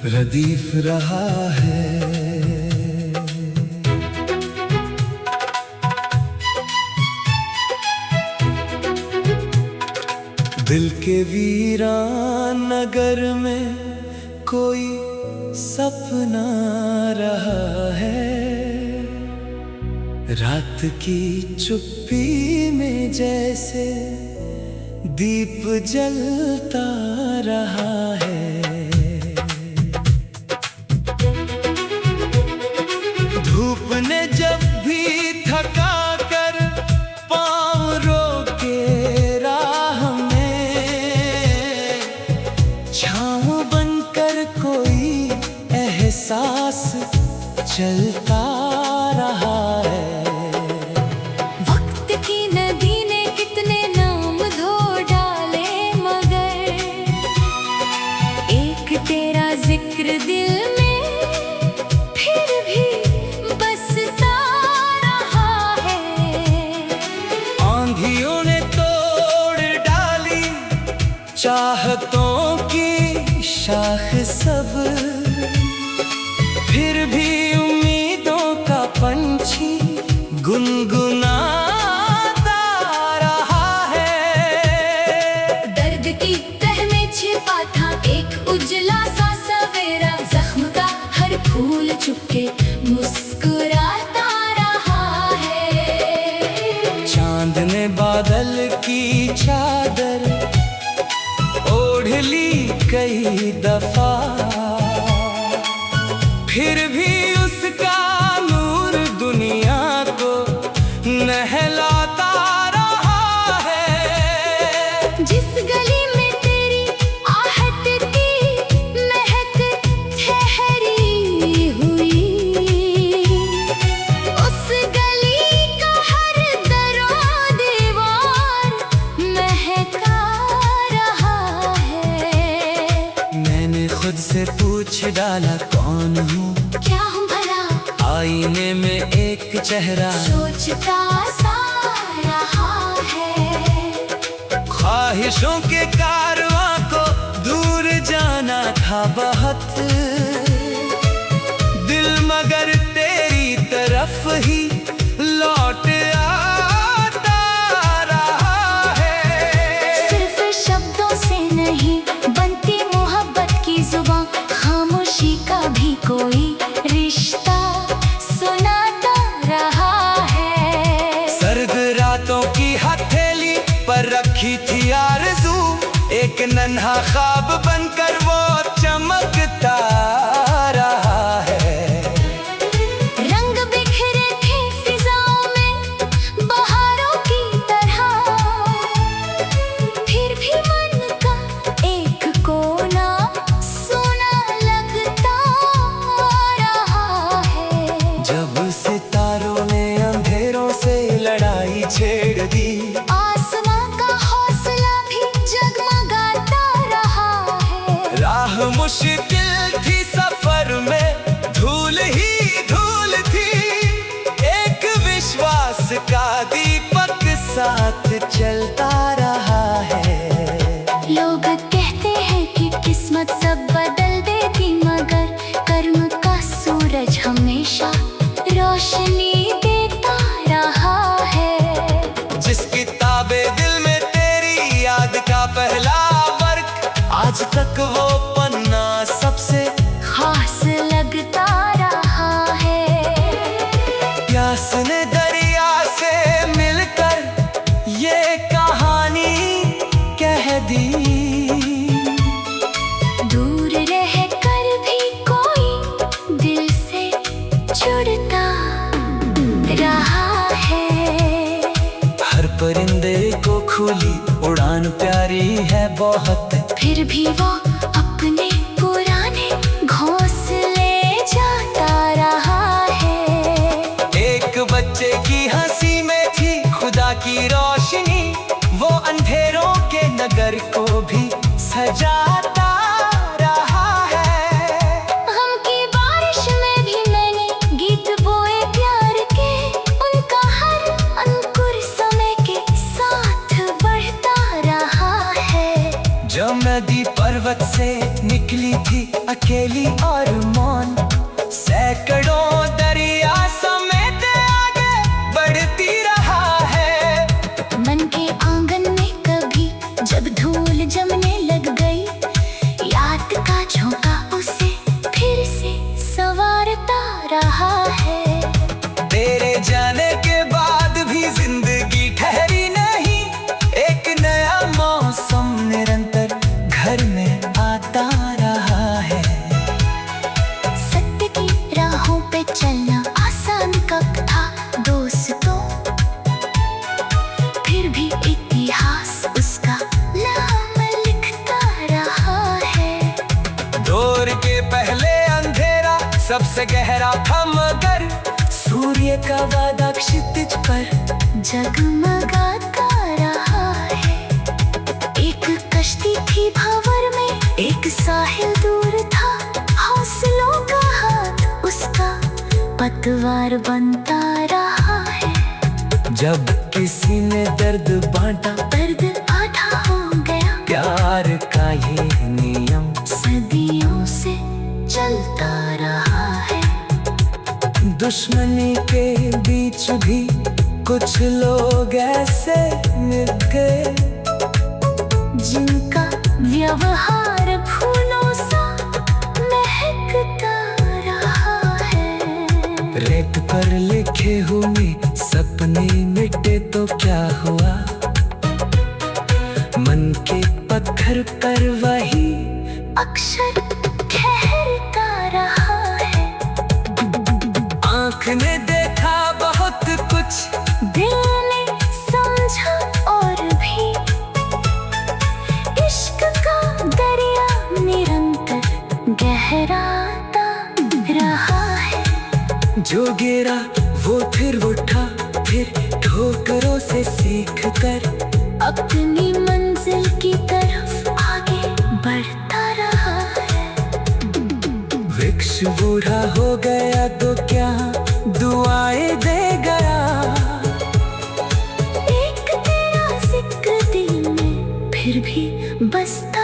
रदीफ रहा है दिल के वीरान नगर में कोई सपना रहा है। रात की चुप्पी में जैसे दीप जलता रहा है। धूप ने जब भी थका कर पाँव रोके राह में, छाँव बनकर कोई एहसास चलता रहा है। वक्त की नदी ने कितने नाम धो डाले, मगर एक तेरा जिक्र दिल में चाहतों की शाख सब, फिर भी उम्मीदों का पंछी गुनगुनाता रहा है। दर्द की तह में छिपा था एक उजला सा सवेरा, जख्म का हर फूल चुपके मुस्कुराता रहा है। चांद ने बादल की चादर ओढ़ ली कई दफा, फिर भी उसका नूर दुनिया को नहलाता रहा है। जिस गली में तेरी आहट की महक ठहरी हुई, उस गली का हर दरो दीवार महका खुद से पूछ डाला कौन हूँ, क्या हूँ भला। आईने में एक चेहरा सोचता सा रहा है। ख्वाहिशों के कारवां को दूर जाना था बहुत, दिल मगर तेरी तरफ ही लौट आता रहा है। सिर्फ शब्दों से नहीं बनती जुबां, खामोशी का भी कोई रिश्ता सुनाता रहा है। सर्द रातों की हथेली पर रखी थी आरज़ू, एक नन्हा ख्वाब बनकर वो चमकता रहा है। रंग बिखरे थे फिजाओं में बहारों की तरह, फिर भी मन का एक कोना सितारों ने अंधेरों से लड़ाई छेड़ दी, आसमां का हौसला भी जगमगाता रहा है। राह मुश्किल थी, सफर में धूल ही धूल थी, एक विश्वास का दीपक साथ चलता रहा है। लोग कहते हैं कि किस्मत सब बदल देती, मगर कर्म का सूरज हमेशा रोशनी देता रहा है। जिस किताबे दिल में तेरी याद का पहला वर्क, आज तक वो पन्ना सबसे खास लगता रहा है। प्यास ने दरिया से मिलकर ये कहानी कह दी, दूर रह कर भी कोई दिल से जुड़ता रहा है। हर परिंदे को खुली उड़ान प्यारी है बहुत, फिर भी वो अपने पुराने घोंसले जाता रहा है। एक बच्चे की हंसी में थी खुदा की रोशनी, वो अंधेरों के नगर को भी सजाता रहा है। गम की बारिश में भी मैंने गीत बोए प्यार के, उनका हर अंकुर समय के साथ बढ़ता रहा है। जब नदी पर्वत से निकली थी अकेली और मौन, सैकड़ों दरिया समेत आगे बढ़ती रहा है। मन के आंगन में कभी जब धूल जमने लग गई, याद का झोंका उसे फिर से संवारता रहा है। तेरे जाने के बाद भी जिंदगी ठहरी नहीं, एक नया मौसम निरंतर घर में आता रहा है। सत्य की राहों पे चलना आसान कब था दोस्तों, फिर भी इतिहास उसका नाम लिखता रहा है। दौर के पहले अंधेरा सबसे गहरा था, मगर सूर्य का वादा क्षितिज पर जगमगाता रहा है। एक कश्ती थी भंवर में, एक साहिल दूर था, हौसलों का हाथ उसका पतवार बनता रहा है। जब किसी ने दर्द बांटा, दर्द आधा हो गया, प्यार का ये नियम सदियों से चलता रहा है। दुश्मनी के बीच भी कुछ लोग ऐसे मिल गए, जिनका व्यवहार फूलों सा महकता रहा है। रेत पर लिखे हुए सपने मिटे तो क्या हुआ, मन के पत्थर पर वही अक्षर ठहरता रहा है। आँख ने देखा बहुत कुछ, दिल ने समझा और भी, इश्क का दरिया निरंतर गहराता रहा है। जो गिरा वो फिर उठा, फिर ठोकरों से सीख कर अपनी मंजिल की तरफ आगे बढ़ता रहा है। वृक्ष बूढ़ा हो गया तो क्या दुआएं दे गया, एक तेरा जिक्र दिल में फिर भी बसता